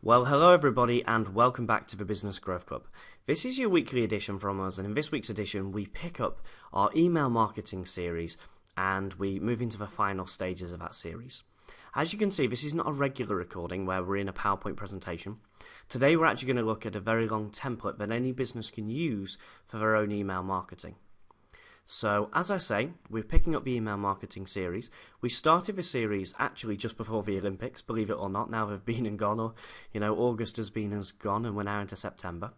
Well, hello everybody and welcome back to the Business Growth Club. This is your weekly edition from us, and in this week's edition we pick up our email marketing series and we move into the final stages of that series. As you can see, this is not a regular recording where we're in a PowerPoint presentation. Today we're actually going to look at a very long template that any business can use for their own email marketing. So, as I say, we're picking up the email marketing series. We started the series actually just before the Olympics, believe it or not. Now they've been and gone, or, August has been and gone, and we're now into September.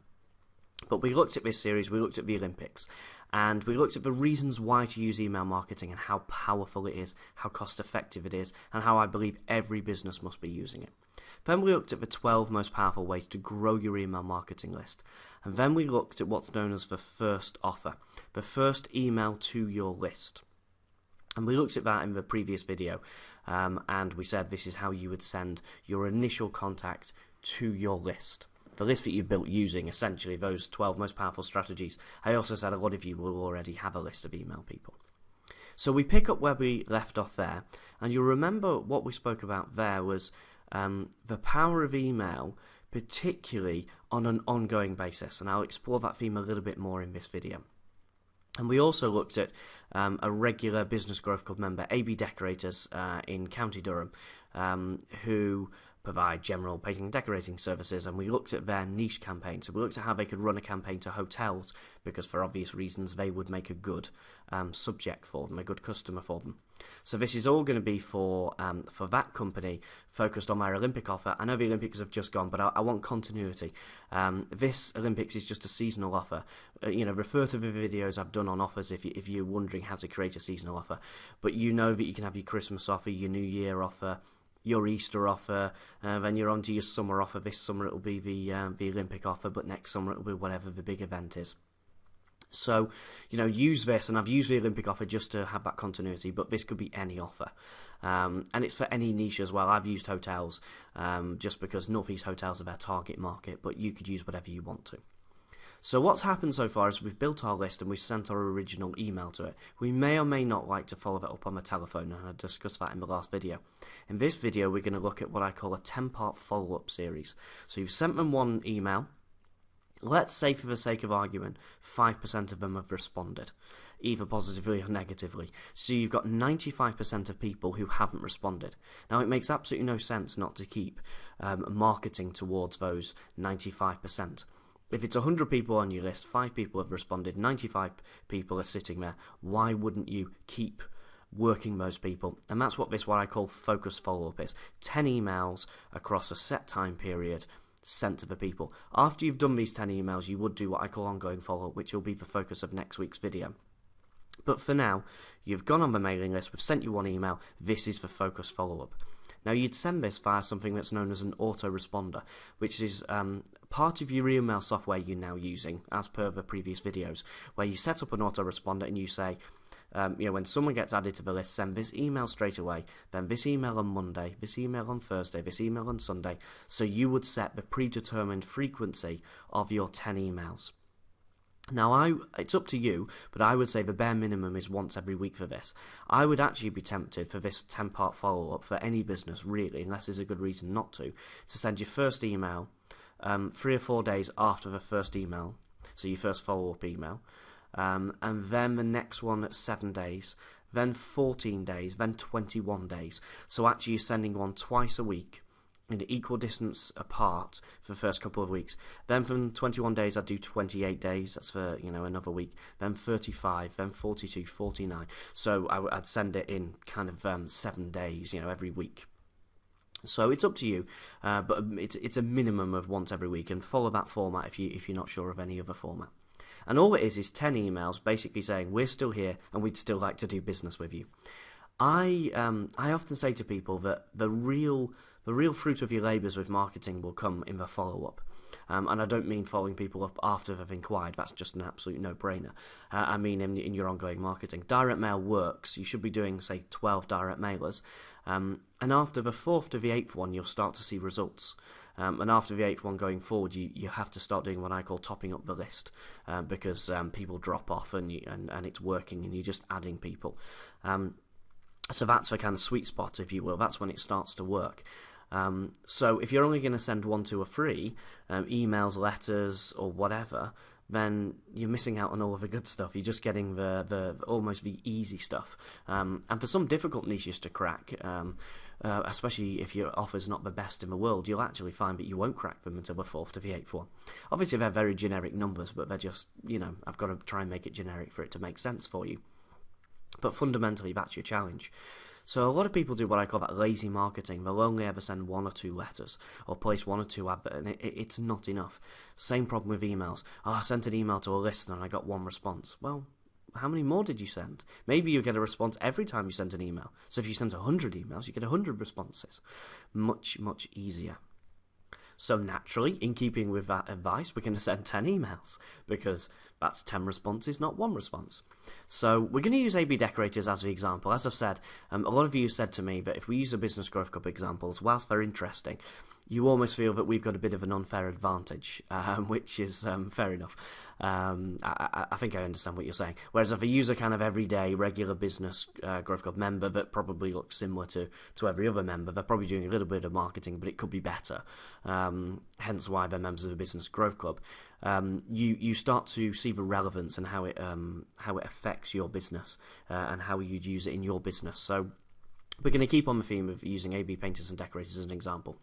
But we looked at this series, we looked at the Olympics, and we looked at the reasons why to use email marketing and how powerful it is, how cost effective it is, and how I believe every business must be using it. Then we looked at the 12 most powerful ways to grow your email marketing list. And then we looked at what's known as the first offer, the first email to your list. And we looked at that in the previous video, and we said this is how you would send your initial contact to your list. The list that you've built using, essentially, those 12 most powerful strategies. I also said a lot of you will already have a list of email people. So we pick up where we left off there, and you'll remember what we spoke about there was the power of email, particularly on an ongoing basis, and I'll explore that theme a little bit more in this video. And we also looked at a regular Business Growth Club member, AB Decorators in County Durham, who provide general painting and decorating services, and we looked at their niche campaign. So we looked at how they could run a campaign to hotels, because for obvious reasons they would make a good subject for them, a good customer for them. So this is all going to be for that company, focused on their Olympic offer. I know the Olympics have just gone, but I want continuity. This Olympics is just a seasonal offer. Refer to the videos I've done on offers if you're wondering how to create a seasonal offer. But you know that you can have your Christmas offer, your New Year offer, your Easter offer, then you're on to your summer offer. This summer it will be the Olympic offer, but next summer it will be whatever the big event is. So, use this, and I've used the Olympic offer just to have that continuity, but this could be any offer. And it's for any niche as well. I've used hotels, just because North East hotels are their target market, but you could use whatever you want to. So what's happened so far is we've built our list and we've sent our original email to it. We may or may not like to follow that up on the telephone, and I discussed that in the last video. In this video we're going to look at what I call a 10-part follow-up series. So you've sent them one email. Let's say, for the sake of argument, 5% of them have responded, either positively or negatively. So you've got 95% of people who haven't responded. Now, it makes absolutely no sense not to keep marketing towards those 95%. If it's 100 people on your list, 5 people have responded, 95 people are sitting there, why wouldn't you keep working those people? And that's what I call focused follow-up is. 10 emails across a set time period sent to the people. After you've done these 10 emails, you would do what I call ongoing follow-up, which will be the focus of next week's video. But for now, you've gone on the mailing list, we've sent you one email, this is the focused follow-up. Now, you'd send this via something that's known as an autoresponder, which is part of your email software you're now using, as per the previous videos, where you set up an autoresponder and you say, when someone gets added to the list, send this email straight away, then this email on Monday, this email on Thursday, this email on Sunday. So you would set the predetermined frequency of your 10 emails. Now, it's up to you, but I would say the bare minimum is once every week for this. I would actually be tempted for this 10-part follow-up for any business, really, unless there's a good reason not to send your first email 3 or 4 days after the first email, so your first follow-up email, and then the next one at 7 days, then 14 days, then 21 days. So actually you're sending one twice a week, in equal distance apart for the first couple of weeks. Then from 21 days, I'd do 28 days. That's for, another week. Then 35, then 42, 49. So I'd send it in kind of 7 days, every week. So it's up to you, but it's a minimum of once every week, and follow that format if you're not sure of any other format. And all it is 10 emails basically saying we're still here and we'd still like to do business with you. I often say to people that the real fruit of your labours with marketing will come in the follow-up. And I don't mean following people up after they've inquired. That's just an absolute no-brainer. I mean in your ongoing marketing. Direct mail works. You should be doing, say, 12 direct mailers. And after the 4th to the 8th one, you'll start to see results. And after the 8th one going forward, you have to start doing what I call topping up the list, because people drop off and it's working and you're just adding people. So that's the kind of sweet spot, if you will. That's when it starts to work. So if you're only going to send 1, 2, or 3 emails, letters, or whatever, then you're missing out on all of the good stuff. You're just getting the almost the easy stuff. And for some difficult niches to crack, especially if your offer's not the best in the world, you'll actually find that you won't crack them until the 4th to the 8th one. Obviously, they're very generic numbers, but they're just, I've got to try and make it generic for it to make sense for you. But fundamentally, that's your challenge. So a lot of people do what I call that lazy marketing. They'll only ever send 1 or 2 letters or place 1 or 2 adverts, and it's not enough. Same problem with emails. Oh, I sent an email to a listener and I got 1 response. Well, how many more did you send? Maybe you get a response every time you send an email. So if you send 100 emails, you get 100 responses. Much, much easier. So naturally, in keeping with that advice, we're going to send 10 emails because that's 10 responses, not 1 response. So we're going to use A/B decorators as the example. As I've said, a lot of you said to me that if we use the Business Growth Club examples, whilst they're interesting, you almost feel that we've got a bit of an unfair advantage, which is fair enough. I think I understand what you're saying. Whereas if I use a kind of everyday, regular Business Growth Club member that probably looks similar to every other member, they're probably doing a little bit of marketing, but it could be better. Hence why they're members of the Business Growth Club. You start to see the relevance and how it affects your business and how you'd use it in your business. So we're going to keep on the theme of using A/B painters and decorators as an example.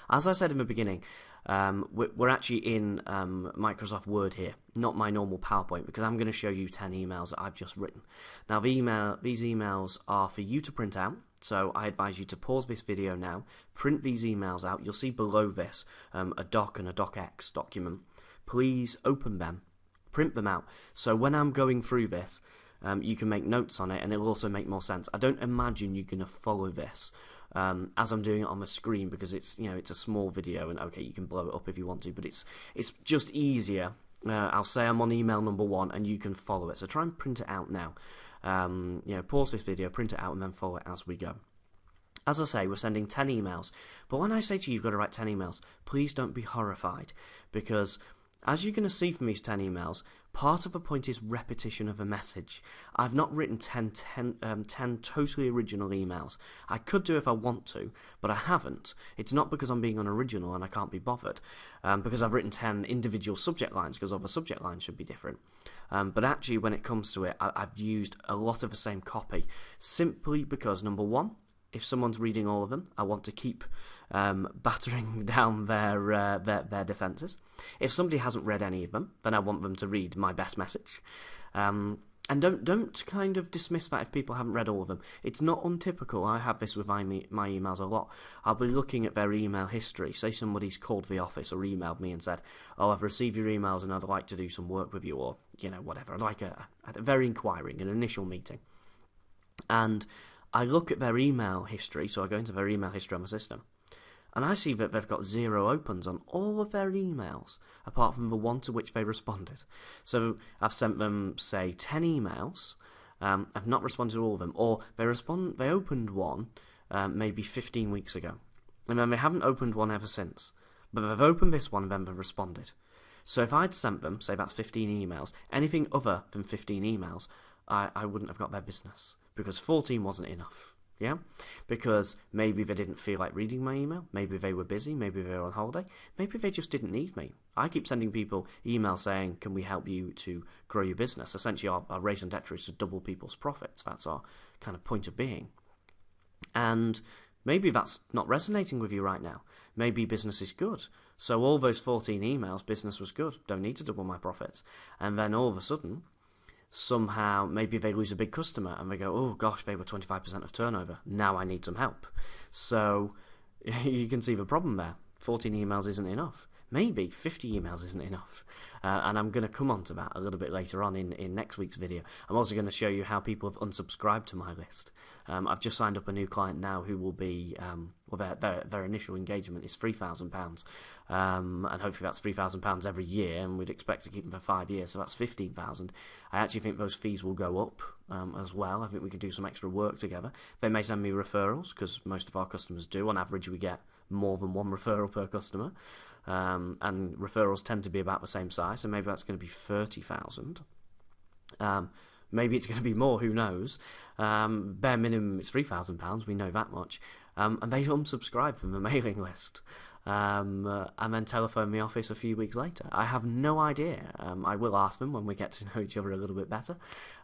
As I said in the beginning, we're actually in Microsoft Word here, not my normal PowerPoint, because I'm going to show you 10 emails that I've just written. Now, these emails are for you to print out, so I advise you to pause this video now, print these emails out. You'll see below this a doc and a docx document. Please open them, print them out, so when I'm going through this, you can make notes on it, and it'll also make more sense. I don't imagine you're going to follow this as I'm doing it on the screen, because it's a small video, and okay, you can blow it up if you want to, but it's just easier. I'll say I'm on email number 1, and you can follow it. So try and print it out now. Pause this video, print it out, and then follow it as we go. As I say, we're sending 10 emails, but when I say to you, you've got to write 10 emails, please don't be horrified, because as you're going to see from these 10 emails, part of the point is repetition of a message. I've not written 10 totally original emails. I could do if I want to, but I haven't. It's not because I'm being unoriginal and I can't be bothered, because I've written 10 individual subject lines, because all the subject lines should be different. But actually, when it comes to it, I've used a lot of the same copy, simply because, number 1, if someone's reading all of them, I want to keep battering down their defences. If somebody hasn't read any of them, then I want them to read my best message. And don't kind of dismiss that if people haven't read all of them. It's not untypical. I have this with my emails a lot. I'll be looking at their email history. Say somebody's called the office or emailed me and said, "Oh, I've received your emails and I'd like to do some work with you," or whatever. I'd like a very inquiring, an initial meeting. And I look at their email history, so I go into their email history on my system, and I see that they've got 0 opens on all of their emails, apart from the one to which they responded. So I've sent them, say, 10 emails, I've not responded to all of them, or they opened one maybe 15 weeks ago, and then they haven't opened one ever since, but they've opened this one and then they've responded. So if I'd sent them, say that's 15 emails, anything other than 15 emails, I wouldn't have got their business, because 14 wasn't enough, yeah? Because maybe they didn't feel like reading my email, maybe they were busy, maybe they were on holiday, maybe they just didn't need me. I keep sending people emails saying, can we help you to grow your business? Essentially, our raison d'etre is to double people's profits. That's our kind of point of being. And maybe that's not resonating with you right now. Maybe business is good. So all those 14 emails, business was good, don't need to double my profits. And then all of a sudden, somehow, maybe they lose a big customer and they go, oh gosh, they were 25% of turnover. Now I need some help. So you can see the problem there. 14 emails isn't enough. Maybe 50 emails isn't enough. And I'm going to come on to that a little bit later on in next week's video. I'm also going to show you how people have unsubscribed to my list. I've just signed up a new client now who will be, their initial engagement is £3,000. And hopefully that's £3,000 every year, and we'd expect to keep them for 5 years, so that's £15,000. I actually think those fees will go up as well. I think we could do some extra work together. They may send me referrals, because most of our customers do. On average, we get more than 1 referral per customer. And referrals tend to be about the same size, so maybe that's going to be 30,000. Maybe it's going to be more, who knows. Bare minimum is £3,000, we know that much. and they unsubscribe from the mailing list. And then telephone the office a few weeks later. I have no idea. I will ask them when we get to know each other a little bit better.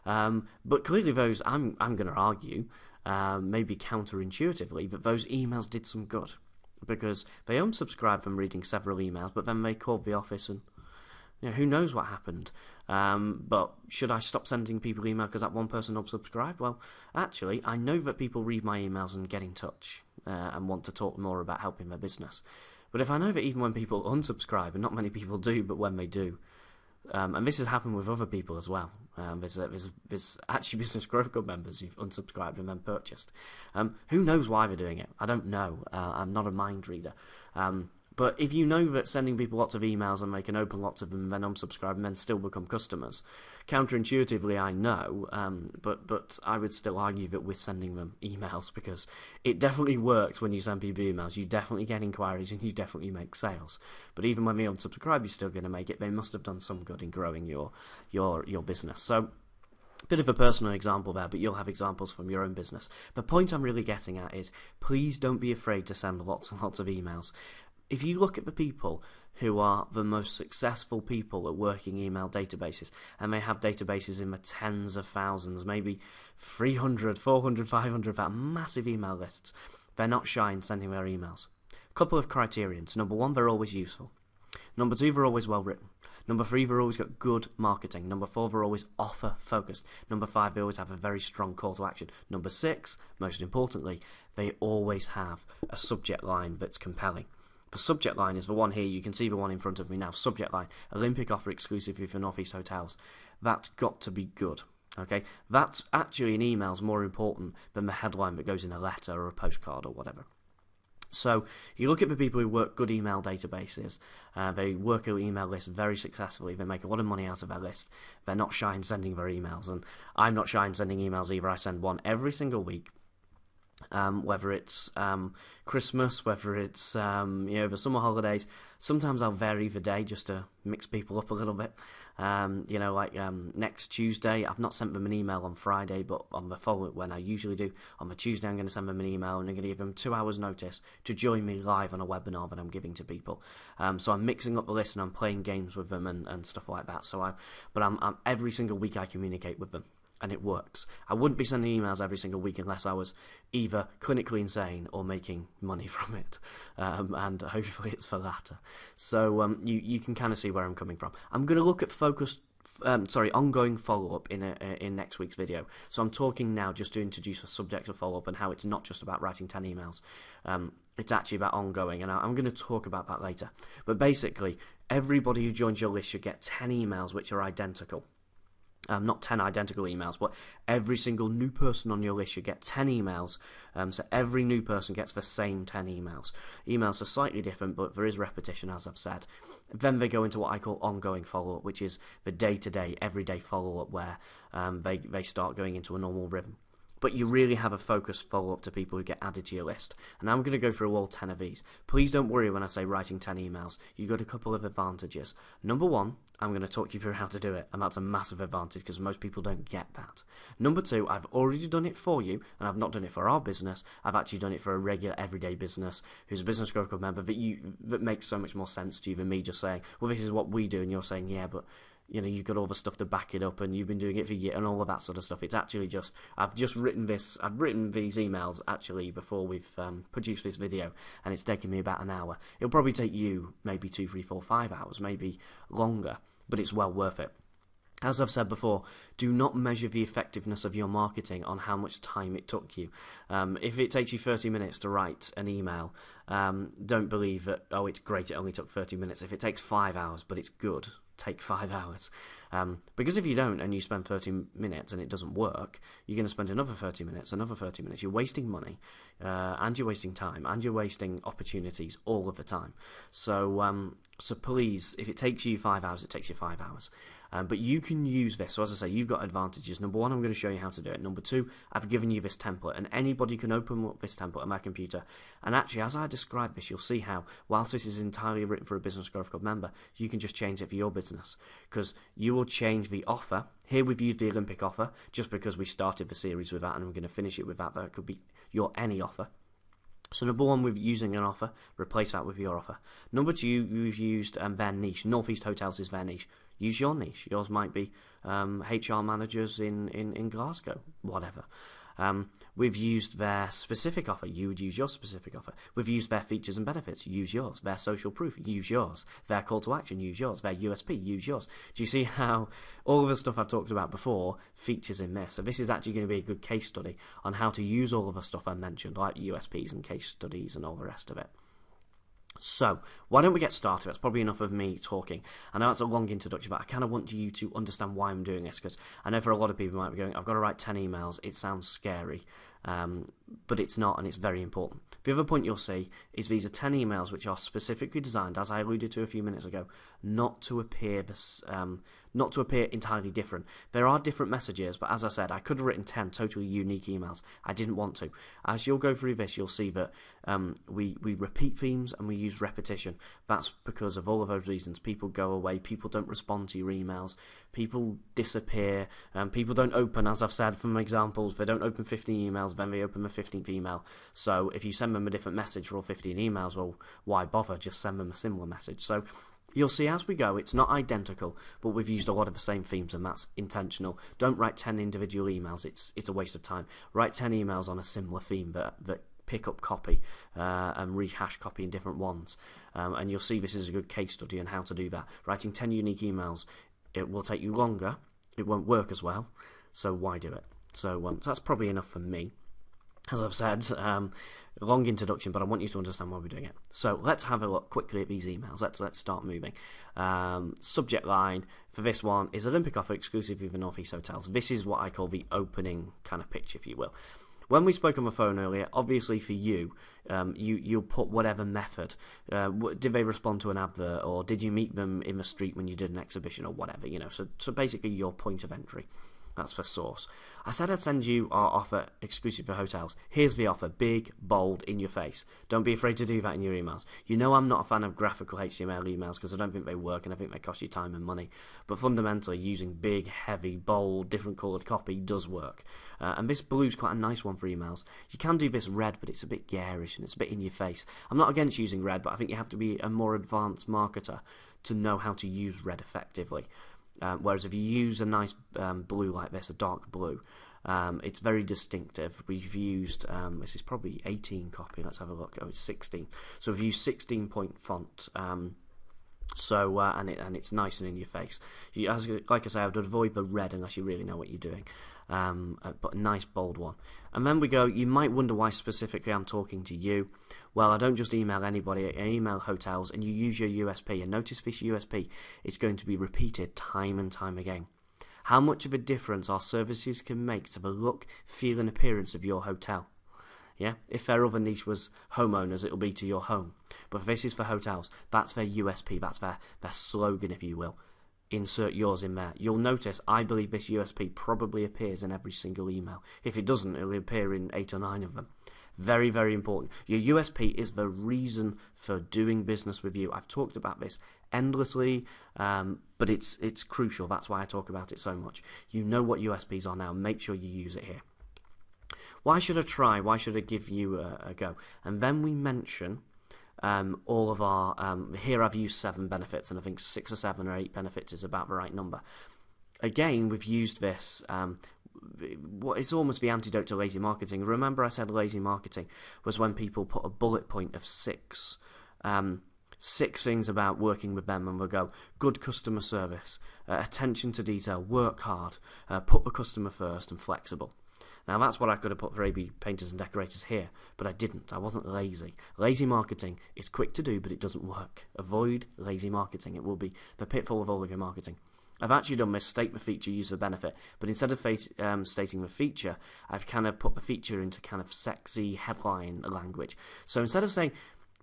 But clearly those, I'm going to argue, maybe counterintuitively, that those emails did some good. Because they unsubscribed from reading several emails, but then they called the office and who knows what happened. But should I stop sending people email because that one person unsubscribed? Well, actually, I know that people read my emails and get in touch and want to talk more about helping their business. But if I know that even when people unsubscribe, and not many people do, but when they do, and this has happened with other people as well. There's actually Business Growth Club members who've unsubscribed and then purchased. Who knows why they're doing it? I don't know. I'm not a mind reader. But if you know that sending people lots of emails and they can open lots of them and then unsubscribe and then still become customers, counterintuitively I know, but I would still argue that we're sending them emails because it definitely works when you send people emails. You definitely get inquiries and you definitely make sales. But even when they unsubscribe, you're still going to make it. They must have done some good in growing your business. So, bit of a personal example there, but you'll have examples from your own business. The point I'm really getting at is, please don't be afraid to send lots and lots of emails. If you look at the people who are the most successful people at working email databases, and they have databases in the tens of thousands, maybe 300, 400, 500, that massive email lists, they're not shy in sending their emails. A couple of criterions. Number one, they're always useful. Number two, they're always well written. Number three, they've always got good marketing. Number four, they're always offer focused. Number five, they always have a very strong call to action. Number six, most importantly, they always have a subject line that's compelling. The subject line is the one here. You can see the one in front of me now. Subject line: Olympic offer exclusively for Northeast hotels. That's got to be good. Okay, that's actually in emails more important than the headline that goes in a letter or a postcard or whatever. So you look at the people who work good email databases. They work an email list very successfully. They make a lot of money out of their list. They're not shy in sending their emails, and I'm not shy in sending emails either. I send one every single week. Whether it's Christmas, whether it's the summer holidays. Sometimes I'll vary the day just to mix people up a little bit. Next Tuesday, I've not sent them an email on Friday, but on the following, when I usually do, on the Tuesday I'm going to send them an email and I'm going to give them 2 hours notice to join me live on a webinar that I'm giving to people. So I'm mixing up the list and I'm playing games with them and stuff like that. But I'm every single week I communicate with them. And it works. I wouldn't be sending emails every single week unless I was either clinically insane or making money from it. And hopefully it's the latter. So you can kind of see where I'm coming from. I'm going to look at ongoing follow-up in next week's video. So I'm talking now just to introduce a subject of follow-up and how it's not just about writing 10 emails. It's actually about ongoing, and I'm going to talk about that later. But basically, everybody who joins your list should get 10 emails which are identical. Not 10 identical emails, but every single new person on your list should get 10 emails. So every new person gets the same 10 emails. Emails are slightly different, but there is repetition, as I've said. Then they go into what I call ongoing follow-up, which is the day-to-day, everyday follow-up where they start going into a normal rhythm. But you really have a focused follow-up to people who get added to your list. And I'm going to go through all 10 of these. Please don't worry when I say writing 10 emails. You've got a couple of advantages. Number one, I'm going to talk you through how to do it, and that's a massive advantage because most people don't get that. Number two, I've already done it for you, and I've not done it for our business. I've actually done it for a regular everyday business who's a Business Growth Club member that makes so much more sense to you than me just saying, well, this is what we do, and you're saying, yeah, but you've got all the stuff to back it up and you've been doing it for years and all of that sort of stuff. It's actually just, I've written these emails actually before we've produced this video, and it's taken me about an hour. It'll probably take you maybe 2, 3, 4, 5 hours, maybe longer, but it's well worth it. As I've said before, do not measure the effectiveness of your marketing on how much time it took you. If it takes you 30 minutes to write an email, don't believe that, oh, it's great, it only took 30 minutes. If it takes 5 hours, but it's good, take 5 hours. Because if you don't and you spend 30 minutes and it doesn't work, you're going to spend another 30 minutes, another 30 minutes. You're wasting money, and you're wasting time, and you're wasting opportunities all of the time. So please, if it takes you 5 hours, it takes you 5 hours. But you can use this. So as I say, you've got advantages. Number one, I'm going to show you how to do it. Number two, I've given you this template, and anybody can open up this template on my computer. And actually, as I describe this, you'll see how, whilst this is entirely written for a Business Growth Club member, you can just change it for your business. Because you will change the offer. Here we've used the Olympic offer, just because we started the series with that, and I'm going to finish it with that. That could be your any offer. So number one, we're using an offer, replace that with your offer. Number two, we've used their niche. Northeast Hotels is their niche. Use your niche. Yours might be HR managers in Glasgow, whatever. We've used their specific offer. You would use your specific offer. We've used their features and benefits. Use yours. Their social proof. Use yours. Their call to action. Use yours. Their USP. Use yours. Do you see how all of the stuff I've talked about before features in this? So this is actually going to be a good case study on how to use all of the stuff I mentioned, like USPs and case studies and all the rest of it. So, why don't we get started? That's probably enough of me talking. I know it's a long introduction, but I kind of want you to understand why I'm doing this, because I know for a lot of people might be going, I've got to write 10 emails, it sounds scary, but it's not, and it's very important. The other point you'll see is these are 10 emails which are specifically designed, as I alluded to a few minutes ago, not to appear entirely different. There are different messages, but as I said, I could have written 10 totally unique emails. I didn't want to. As you'll go through this, you'll see that we repeat themes and we use repetition. That's because of all of those reasons. People go away, people don't respond to your emails, people disappear, people don't open, as I've said from examples, they don't open 15 emails, then they open the 15th email. So if you send them a different message for all 15 emails, well, why bother? Just send them a similar message. So you'll see as we go, it's not identical, but we've used a lot of the same themes, and that's intentional. Don't write 10 individual emails, it's a waste of time. Write 10 emails on a similar theme that pick up copy and rehash copy in different ones. And you'll see this is a good case study on how to do that. Writing 10 unique emails, it will take you longer, it won't work as well, so why do it? So that's probably enough for me. As I've said, long introduction, but I want you to understand why we're doing it. So let's have a look quickly at these emails. Let's start moving. Subject line for this one is Olympic offer exclusive with the Northeast Hotels. This is what I call the opening kind of pitch, if you will. When we spoke on the phone earlier, obviously for you, you'll put whatever method. Did they respond to an advert, or did you meet them in the street when you did an exhibition, or whatever, you know? So basically your point of entry. That's for source. I said I'd send you our offer exclusive for hotels. Here's the offer, big, bold, in your face. Don't be afraid to do that in your emails. You know I'm not a fan of graphical HTML emails because I don't think they work and I think they cost you time and money. But fundamentally, using big, heavy, bold, different coloured copy does work. And this blue's quite a nice one for emails. You can do this red, but it's a bit garish and it's a bit in your face. I'm not against using red, but I think you have to be a more advanced marketer to know how to use red effectively. Whereas if you use a nice blue like this, a dark blue, it's very distinctive. We've used, this is probably 18 copy, let's have a look, oh it's 16. So we've used 16-point font, and it's nice and in your face. Like I say, I would avoid the red unless you really know what you're doing. But a nice bold one. And then we go, you might wonder why specifically I'm talking to you. Well, I don't just email anybody, I email hotels, and you use your USP. And notice this USP is going to be repeated time and time again. How much of a difference our services can make to the look, feel and appearance of your hotel. Yeah, if their other niche was homeowners, it'll be to your home. But if this is for hotels, that's their USP, that's their slogan, if you will. Insert yours in there. You'll notice, I believe this USP probably appears in every single email. If it doesn't, it'll appear in 8 or 9 of them. Very, very important. Your USP is the reason for doing business with you. I've talked about this endlessly, but it's crucial. That's why I talk about it so much. You know what USPs are now. Make sure you use it here. Why should I try? Why should I give you a go? And then we mention all of our, here I've used 7 benefits, and I think 6 or 7 or 8 benefits is about the right number. Again, we've used this, it's almost the antidote to lazy marketing. Remember I said lazy marketing was when people put a bullet point of 6 things about working with them, and we'll go, good customer service, attention to detail, work hard, put the customer first, and flexible. Now that's what I could have put for AB painters and decorators here, but I didn't. I wasn't lazy. Lazy marketing is quick to do, but it doesn't work. Avoid lazy marketing. It will be the pitfall of all of your marketing. I've actually done this, state the feature, use the benefit, but instead of stating the feature, I've kind of put the feature into kind of sexy headline language. So instead of saying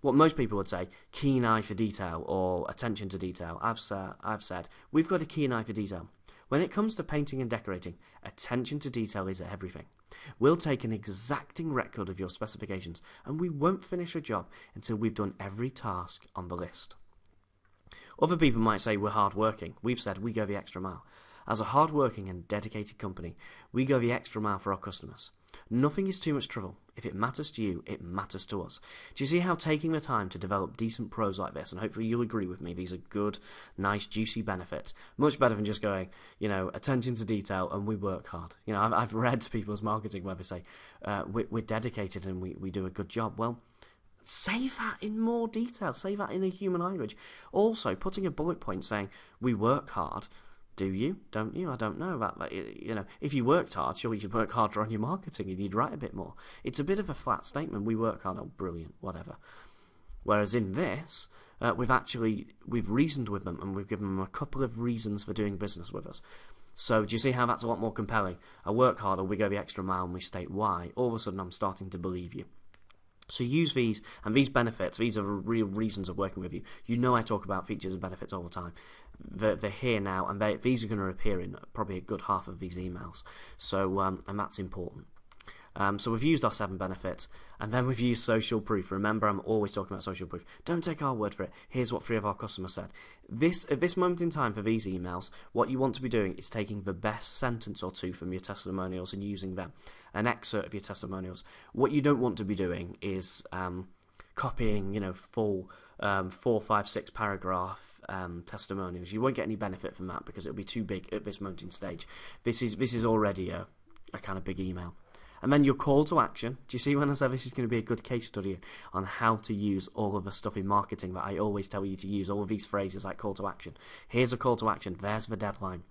what most people would say, keen eye for detail or attention to detail, I've said, we've got a keen eye for detail. When it comes to painting and decorating, attention to detail is everything. We'll take an exacting record of your specifications, and we won't finish a job until we've done every task on the list. Other people might say we're hard working. We've said we go the extra mile. As a hard-working and dedicated company, we go the extra mile for our customers. Nothing is too much trouble. If it matters to you, it matters to us. Do you see how taking the time to develop decent prose like this, and hopefully you'll agree with me, these are good, nice, juicy benefits, much better than just going, attention to detail and we work hard. I've read people's marketing where they say, we're dedicated and we do a good job. Well, say that in more detail. Say that in a human language. Also, putting a bullet point saying, we work hard. Do you? Don't you? I don't know. If you worked hard, surely you'd work harder on your marketing and you'd write a bit more. It's a bit of a flat statement. We work hard. Oh, brilliant. Whatever. Whereas in this, we've reasoned with them and we've given them a couple of reasons for doing business with us. So do you see how that's a lot more compelling? I work hard, or we go the extra mile and we state why. All of a sudden, I'm starting to believe you. So use these, and these benefits, these are real reasons of working with you. I talk about features and benefits all the time. They're here now, and these are going to appear in probably a good half of these emails. So, and that's important. So we've used our 7 benefits, and then we've used social proof. Remember, I'm always talking about social proof. Don't take our word for it. Here's what 3 of our customers said. At this moment in time for these emails, what you want to be doing is taking the best sentence or 2 from your testimonials and using them. An excerpt of your testimonials. What you don't want to be doing is copying, full 4, 5, 6 paragraph testimonials. You won't get any benefit from that because it'll be too big at this moment in stage. This is already a kind of big email. And then your call to action. Do you see when I said this is going to be a good case study on how to use all of the stuff in marketing that I always tell you to use, all of these phrases like call to action. Here's a call to action. There's the deadline.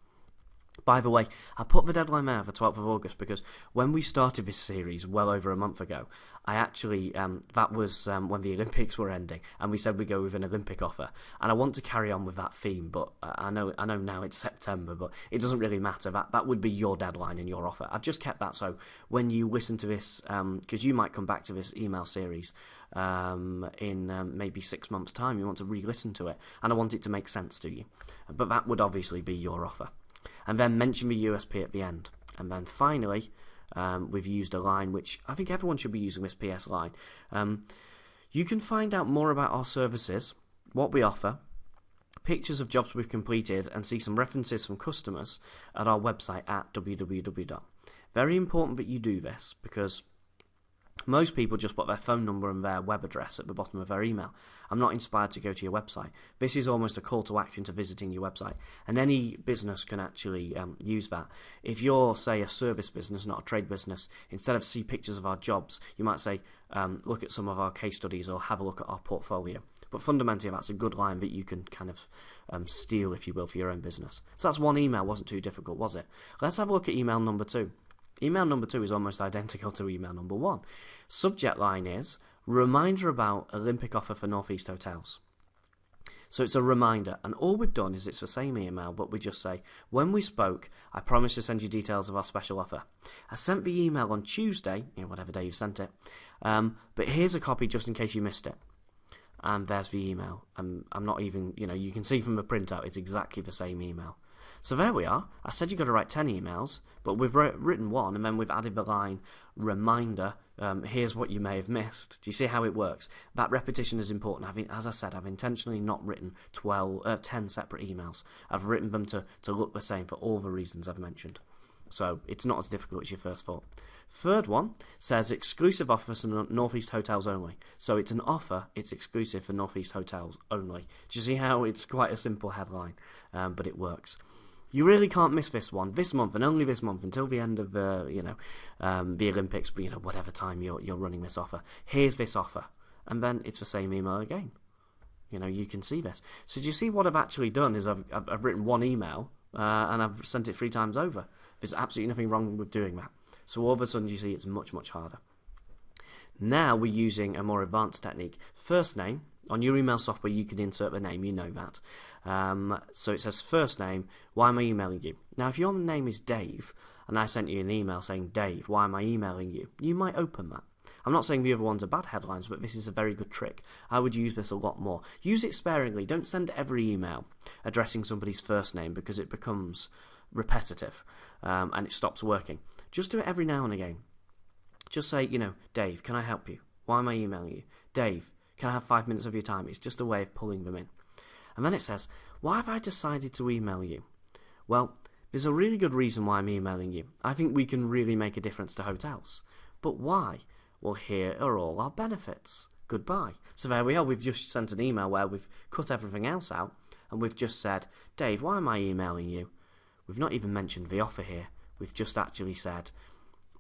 By the way, I put the deadline there for 12th of August because when we started this series well over a month ago, I actually, that was when the Olympics were ending, and we said we'd go with an Olympic offer. And I want to carry on with that theme, but I know now it's September, but it doesn't really matter. That would be your deadline and your offer. I've just kept that so when you listen to this, because you might come back to this email series in maybe 6 months' time, you want to re-listen to it, and I want it to make sense to you. But that would obviously be your offer. And then mention the USP at the end. And then finally, we've used a line which I think everyone should be using, this PS line. You can find out more about our services, what we offer, pictures of jobs we've completed, and see some references from customers at our website at www. Very important that you do this because most people just put their phone number and their web address at the bottom of their email. I'm not inspired to go to your website. This is almost a call to action to visiting your website, and any business can actually use that. If you're, say, a service business, not a trade business, instead of see pictures of our jobs, you might say, look at some of our case studies or have a look at our portfolio. But fundamentally, that's a good line that you can kind of steal, if you will, for your own business. So that's one email. Wasn't too difficult, was it? Let's have a look at email number 2. Email number 2 is almost identical to email number 1. Subject line is, reminder about Olympic offer for Northeast Hotels. So it's a reminder, and all we've done is it's the same email, but we just say, when we spoke, I promised to send you details of our special offer. I sent the email on Tuesday, whatever day you sent it, but here's a copy just in case you missed it. And there's the email. I'm not even, you can see from the printout, it's exactly the same email. So there we are. I said you've got to write 10 emails, but we've written 1, and then we've added the line, reminder, here's what you may have missed. Do you see how it works? That repetition is important. As I said, I've intentionally not written 10 separate emails. I've written them to look the same for all the reasons I've mentioned. So it's not as difficult as your first thought. Third one says exclusive offer for Northeast Hotels only. So it's an offer, it's exclusive for Northeast Hotels only. Do you see how it's quite a simple headline, but it works. You really can't miss this one, this month and only this month until the end of the Olympics, whatever time you're running this offer. Here's this offer, and then it's the same email again. You can see this. So do you see what I've actually done is I've written 1 email and I've sent it 3 times over. There's absolutely nothing wrong with doing that. So all of a sudden you see it's much, much harder. Now we're using a more advanced technique. First name. On your email software, you can insert the name, you know that. So it says first name, why am I emailing you? Now, if your name is Dave, and I sent you an email saying, Dave, why am I emailing you? You might open that. I'm not saying the other ones are bad headlines, but this is a very good trick. I would use this a lot more. Use it sparingly. Don't send every email addressing somebody's first name because it becomes repetitive and it stops working. Just do it every now and again. Just say, Dave, can I help you? Why am I emailing you? Dave, can I have 5 minutes of your time? It's just a way of pulling them in. And then it says, why have I decided to email you? Well, There's a really good reason why I'm emailing you. I think we can really make a difference to hotels. But why? Well, here are all our benefits. Goodbye. So there we are. We've just sent an email where we've cut everything else out, and we've just said, Dave, why am I emailing you? We've not even mentioned the offer here. We've just actually said,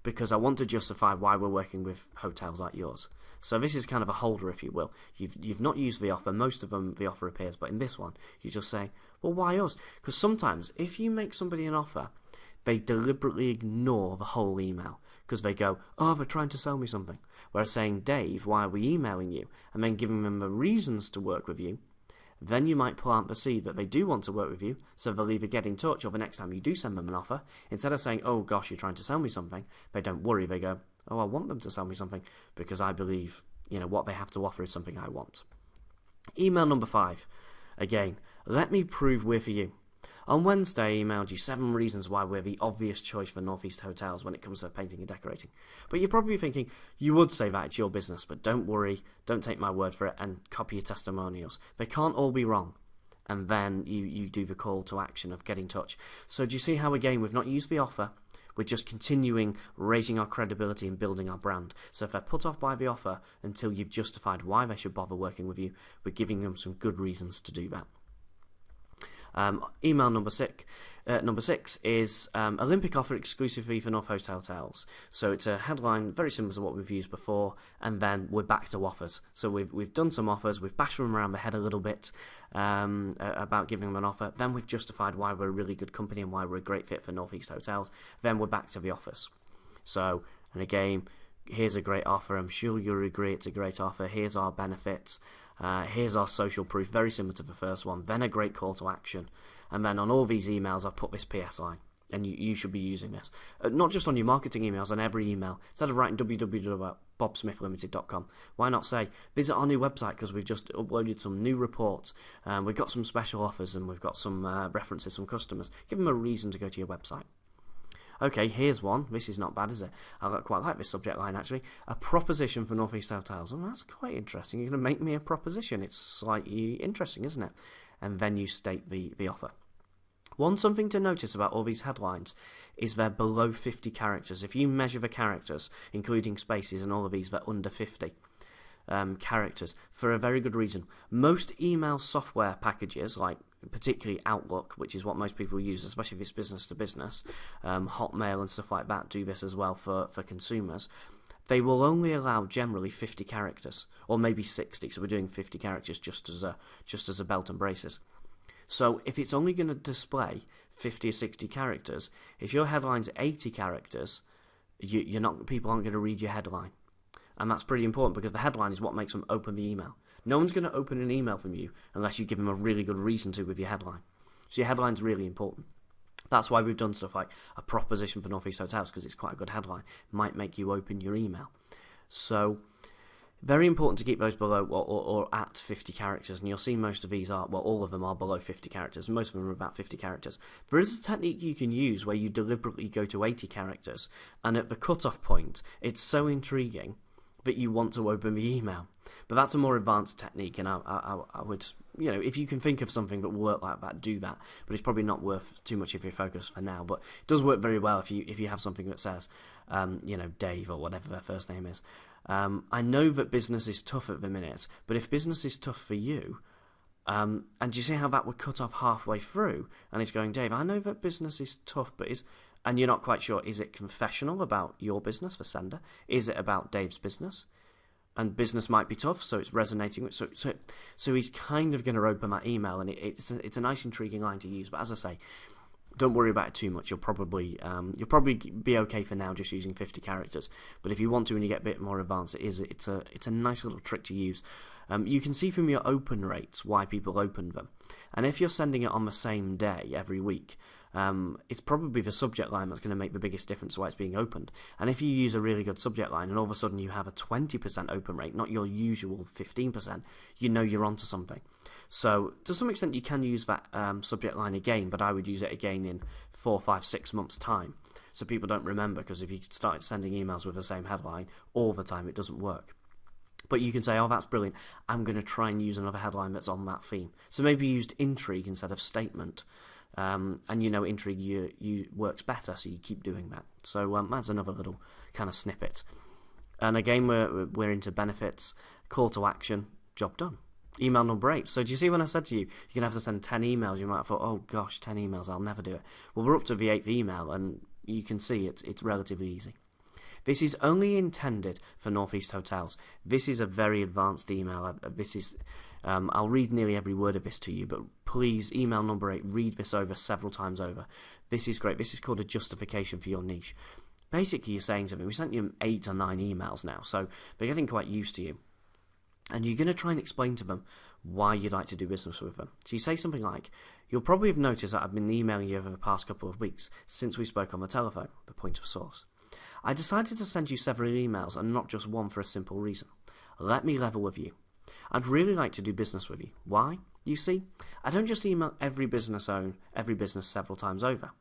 because I want to justify why we're working with hotels like yours. So this is kind of a holder, if you will. You've not used the offer. Most of them, the offer appears, but in this one, you just say, well, why us? Because sometimes, if you make somebody an offer, they deliberately ignore the whole email, because they go, oh, they're trying to sell me something. Whereas saying, Dave, why are we emailing you? And then giving them the reasons to work with you, then you might plant the seed that they do want to work with you, so they'll either get in touch, or the next time you do send them an offer, instead of saying, oh gosh, you're trying to sell me something, they don't worry, they go, oh, I want them to sell me something, because I believe, what they have to offer is something I want. Email number 5. Again, let me prove we're for you. On Wednesday, I emailed you 7 reasons why we're the obvious choice for Northeast hotels when it comes to painting and decorating. But you're probably thinking, you would say that it's your business, but don't worry, don't take my word for it, and copy your testimonials. They can't all be wrong. And then you do the call to action of get in touch. So do you see how, again, we've not used the offer, we're just continuing raising our credibility and building our brand. So if they're put off by the offer until you've justified why they should bother working with you, we're giving them some good reasons to do that. Email number 6 is Olympic offer exclusively for North Host hotels. So it's a headline very similar to what we've used before, and then we're back to offers. So we've done some offers, we've bashed them around the head a little bit about giving them an offer. Then we've justified why we're a really good company and why we're a great fit for Northeast hotels. Then we're back to the offers. So, and again, here's a great offer. I'm sure you'll agree it's a great offer. Here's our benefits. Here's our social proof, very similar to the first one. Then a great call to action. And then on all these emails, I've put this PS line. And you should be using this. Not just on your marketing emails, on every email. Instead of writing www.bobsmithlimited.com, why not say, visit our new website because we've just uploaded some new reports. We've got some special offers and we've got some references from customers. Give them a reason to go to your website. Okay, here's one. This is not bad, is it? I quite like this subject line, actually. A proposition for Northeast hotels. Oh, that's quite interesting. You're going to make me a proposition. It's slightly interesting, isn't it? And then you state the offer. One something to notice about all these headlines is they're below 50 characters. If you measure the characters, including spaces and all of these, they're under 50 characters for a very good reason. Most email software packages, like particularly Outlook, which is what most people use, especially if it's business to business, Hotmail and stuff like that do this as well for consumers. They will only allow generally 50 characters, or maybe 60. So we're doing 50 characters just as a belt and braces. So if it's only going to display 50 or 60 characters, if your headline's 80 characters, people aren't going to read your headline. And that's pretty important because the headline is what makes them open the email. No one's going to open an email from you unless you give them a really good reason to with your headline. So your headline's really important. That's why we've done stuff like a proposition for Northeast hotels, because it's quite a good headline. It might make you open your email. So very important to keep those below or at 50 characters. And you'll see most of these are, well, all of them are below 50 characters. Most of them are about 50 characters. There is a technique you can use where you deliberately go to 80 characters. And at the cutoff point, it's so intriguing that you want to open the email. But that's a more advanced technique, and I would, if you can think of something that will work like that, do that. But it's probably not worth too much of your focus for now. But it does work very well if you have something that says, Dave or whatever their first name is. I know that business is tough at the minute, but if business is tough for you, and do you see how that would cut off halfway through? And it's going, Dave, I know that business is tough, but and you're not quite sure, is it confessional about your business for sender? Is it about Dave's business? And business might be tough, so it's resonating with. So he's kind of going to open that email, and it's a nice, intriguing line to use. But as I say, don't worry about it too much. You'll probably be okay for now, just using 50 characters. But if you want to, when you get a bit more advanced, it's a nice little trick to use. You can see from your open rates why people open them, and if you're sending it on the same day every week, it's probably the subject line that's going to make the biggest difference to why it's being opened. And if you use a really good subject line and all of a sudden you have a 20% open rate, not your usual 15%, you're onto something. So to some extent you can use that subject line again, but I would use it again in 4, 5, 6 months' time, so people don't remember, because if you start sending emails with the same headline all the time, it doesn't work. But you can say, oh, that's brilliant, I'm going to try and use another headline that's on that theme. So maybe you used intrigue instead of statement. and intrigue you works better, so you keep doing that. So that's another little kind of snippet. And again, we're into benefits, call to action, job done. Email number 8. So do you see when I said to you, you're going to have to send 10 emails? You might have thought, oh gosh, 10 emails, I'll never do it. Well, we're up to the 8th email, and you can see it's relatively easy. This is only intended for Northeast hotels. This is a very advanced email. I'll read nearly every word of this to you, but please, email number 8, read this over several times over. This is great. This is called a justification for your niche. Basically, you're saying to them, we sent you 8 or 9 emails now, so they're getting quite used to you. And you're going to try and explain to them why you'd like to do business with them. So you say something like, you'll probably have noticed that I've been emailing you over the past couple of weeks since we spoke on the telephone, the point of source. I decided to send you several emails and not just one for a simple reason. Let me level with you. I'd really like to do business with you. Why? You see, I don't just email every business several times over.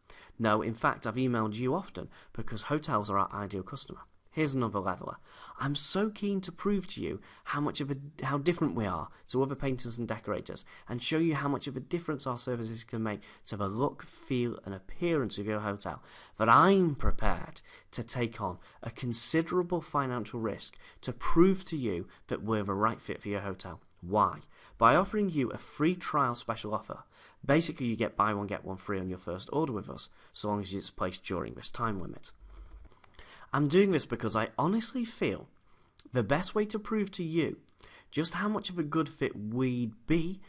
No, in fact, I've emailed you often because hotels are our ideal customer. Here's another leveler. I'm so keen to prove to you how different we are to other painters and decorators, and show you how much of a difference our services can make to the look, feel, and appearance of your hotel, that I'm prepared to take on a considerable financial risk to prove to you that we're the right fit for your hotel. Why? By offering you a free trial special offer. Basically, you get buy one, get one free on your first order with us, so long as it's placed during this time limit. I'm doing this because I honestly feel the best way to prove to you just how much of a good fit we'd be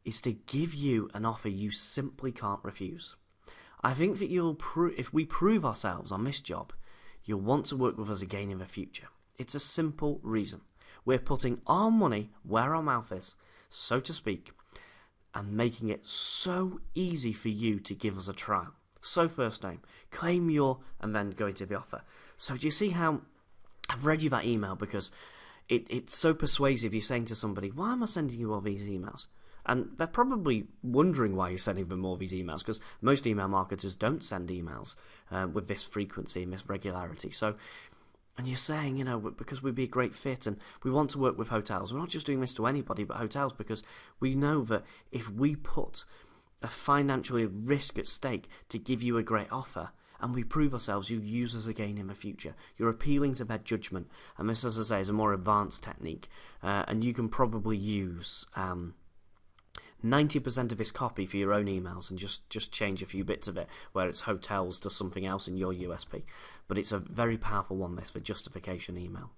is to give you an offer you simply can't refuse. I think that if we prove ourselves on this job, you'll want to work with us again in the future. It's a simple reason. We're putting our money where our mouth is, so to speak, and making it so easy for you to give us a trial. So first name, claim your, and then go into the offer. So do you see how I've read you that email because it's so persuasive. You're saying to somebody, why am I sending you all these emails? And they're probably wondering why you're sending them all these emails, because most email marketers don't send emails with this frequency and this regularity. So, and you're saying, because we'd be a great fit and we want to work with hotels. We're not just doing this to anybody but hotels, because we know that if we put a financial risk at stake to give you a great offer, and we prove ourselves, you use us again in the future. You're appealing to their judgment, and this, as I say, is a more advanced technique, and you can probably use 90% of this copy for your own emails and just change a few bits of it, where it's hotels to something else in your USP. But it's a very powerful one, this, for justification email.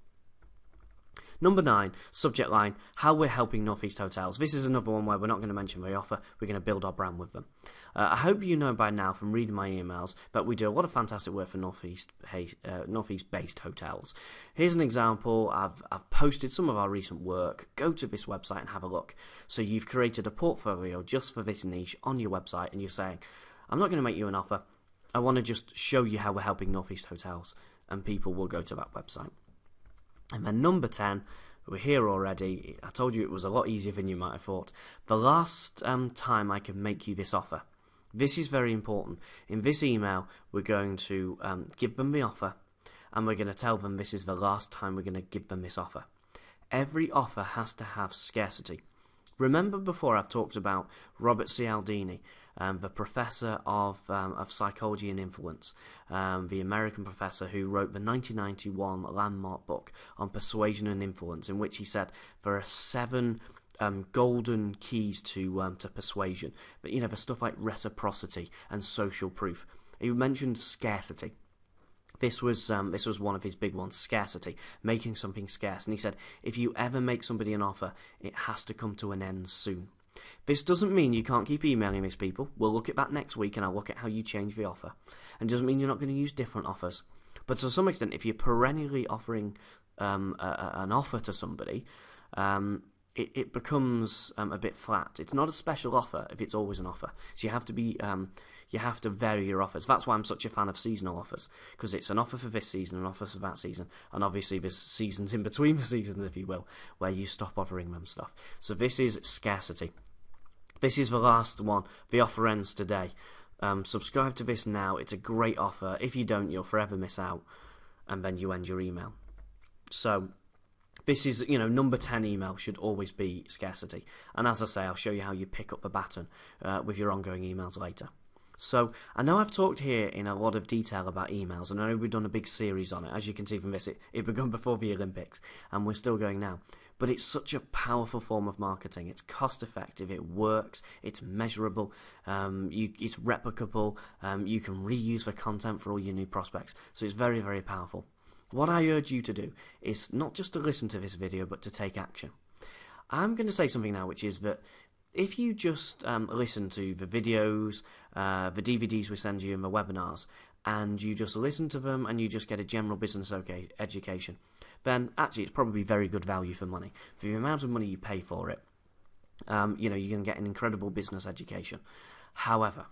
Number 9, subject line, how we're helping Northeast hotels. This is another one where we're not going to mention the offer, we're going to build our brand with them. I hope you know by now from reading my emails that we do a lot of fantastic work for Northeast-based hotels. Here's an example. I've posted some of our recent work. Go to this website and have a look. So you've created a portfolio just for this niche on your website, and you're saying, I'm not going to make you an offer. I want to just show you how we're helping Northeast hotels, and people will go to that website. And then number 10, we're here already. I told you it was a lot easier than you might have thought. The last time I can make you this offer. This is very important. In this email, we're going to give them the offer, and we're going to tell them this is the last time we're going to give them this offer. Every offer has to have scarcity. Remember before I've talked about Robert Cialdini, the professor of psychology and influence, the American professor who wrote the 1991 landmark book on persuasion and influence, in which he said there are 7 golden keys to persuasion. But the stuff like reciprocity and social proof. He mentioned scarcity. This was one of his big ones, scarcity, making something scarce. And he said, if you ever make somebody an offer, it has to come to an end soon. This doesn't mean you can't keep emailing these people. We'll look at that next week, and I'll look at how you change the offer. And doesn't mean you're not going to use different offers. But to some extent, if you're perennially offering an offer to somebody, it becomes a bit flat. It's not a special offer if it's always an offer. So you have to vary your offers. That's why I'm such a fan of seasonal offers, because it's an offer for this season, an offer for that season, and obviously there's seasons in between the seasons, if you will, where you stop offering them stuff. So this is scarcity. This is the last one. The offer ends today. Subscribe to this now. It's a great offer. If you don't, you'll forever miss out, and then you end your email. So This is, number 10 email should always be scarcity. And as I say, I'll show you how you pick up the baton with your ongoing emails later. So, I know I've talked here in a lot of detail about emails, and I know we've done a big series on it. As you can see from this, it began before the Olympics, and we're still going now. But it's such a powerful form of marketing. It's cost effective, it works, it's measurable, it's replicable, you can reuse the content for all your new prospects. So it's very, very powerful. What I urge you to do is not just to listen to this video, but to take action. I'm going to say something now, which is that if you just listen to the videos, the DVDs we send you and the webinars, and you just listen to them and you just get a general business education, then actually it's probably very good value for money. For the amount of money you pay for it, you can get an incredible business education. However,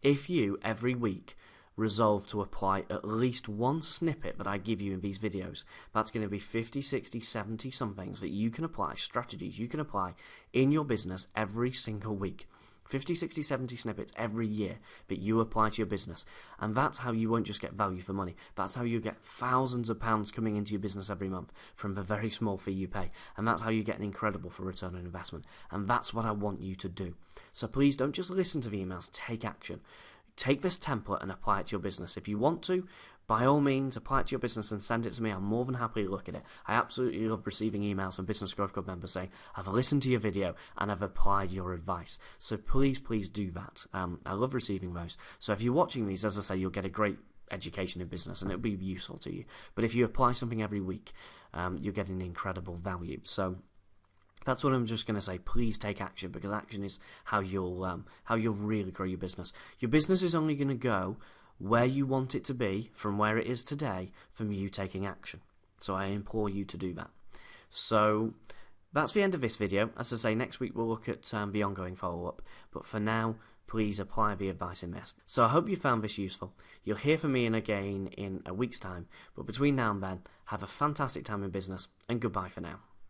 if you every week resolve to apply at least one snippet that I give you in these videos, that's going to be 50, 60, 70 somethings that you can apply, strategies you can apply in your business every single week. 50, 60, 70 snippets every year that you apply to your business. And that's how you won't just get value for money. That's how you get thousands of pounds coming into your business every month from the very small fee you pay. And that's how you get an incredible for return on investment. And that's what I want you to do. So please don't just listen to the emails, take action. Take this template and apply it to your business. If you want to, by all means, apply it to your business and send it to me. I'm more than happy to look at it. I absolutely love receiving emails from Business Growth Club members saying, I've listened to your video and I've applied your advice. So please, please do that. I love receiving those. So if you're watching these, as I say, you'll get a great education in business and it'll be useful to you. But if you apply something every week, you're getting incredible value. So that's what I'm just going to say. Please take action, because action is how you'll really grow your business. Your business is only going to go where you want it to be from where it is today from you taking action. So I implore you to do that. So that's the end of this video. As I say, next week we'll look at the ongoing follow-up. But for now, please apply the advice in this. So I hope you found this useful. You'll hear from me again in a week's time. But between now and then, have a fantastic time in business, and goodbye for now.